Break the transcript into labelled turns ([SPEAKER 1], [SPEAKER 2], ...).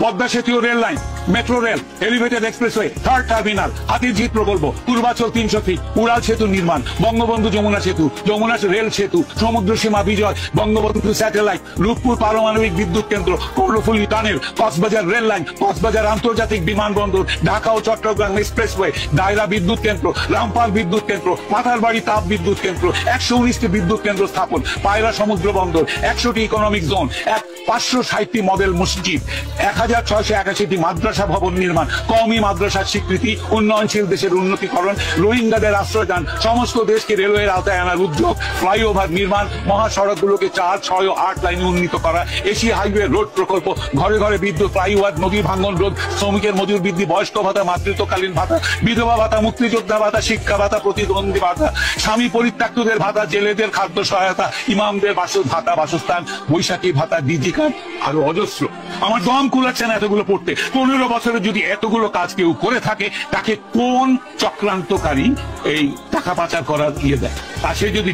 [SPEAKER 1] পদ্মা সেতু rail line, metro rail, elevated expressway, third terminal, Hatirjheel প্রকল্প, Purbachal 300 fit, উড়াল সেতু নির্মাণ, বঙ্গবন্ধু যমুনা সেতু, যমুনা রেল সেতু, সমুদ্র সীমা বিজয়, বঙ্গবন্ধু স্যাটেলাইট, রূপপুর পারমাণবিক বিদ্যুৎ কেন্দ্র, Karnaphuli tunnel, Cox's Bazar rail line, Cox's Bazar আন্তর্জাতিক বিমানবন্দর, ঢাকা ও চট্টগ্রাম এক্সপ্রেসওয়ে, দায়রা বিদ্যুৎ কেন্দ্র, রামপাল বিদ্যুৎ কেন্দ্র, মাথারবাড়ি তাপ বিদ্যুৎ কেন্দ্র, 119টি বিদ্যুৎ কেন্দ্র স্থাপন, পায়রা সমুদ্র বন্দর, 100টি ইকোনমিক জোন, 560টি মডেল মসজিদ, 1681টি মাদ্রাসা ভবন নির্মাণ, কওমি মাদ্রাসার স্বীকৃতি, উন্নয়নশীল দেশের উন্নতিকরণ, রোহিঙ্গাদের আশ্রয়দান, সমস্ত দেশকে রেলওয়ের আওতায় আনার উদ্যোগ, ফ্লাইওভার নির্মাণ, মহাসড়কগুলোকে 4, 6 ও 8 লাইনে উন্নীত করা, এশিয়া হাইওয়ে রোড প্রকল্প, ঘরে ঘরে বিদ্যুৎ, ফ্লাইওভার, নদী ভাঙ্গন রোধ, শ্রমিকের মজুর বৃদ্ধি, বয়স্ক ভাতা, মাতৃত্বকালীন ভাতা, বিধবা ভাতা, মুক্তিযোদ্ধা ভাতা, শিক্ষা ভাতা, প্রতিদ্বন্দ্বী ভাতা, স্বামী পরিত্যক্তদের ভাতা, জেলেদের খাদ্য সহায়তা, ইমামদের ভাতা, বাসস্থান, বৈশাখী ভাতা, ডিজি কার্ড, আরো অজস্র। আমার দম কুলাচ্ছে না এতগুলো পড়তে। 15 বছরে যদি এতগুলো কাজ কেউ করে থাকে, তাকে কোন চক্রান্তকারী এই টাকা পাচার করার দেয়? তা সে যদি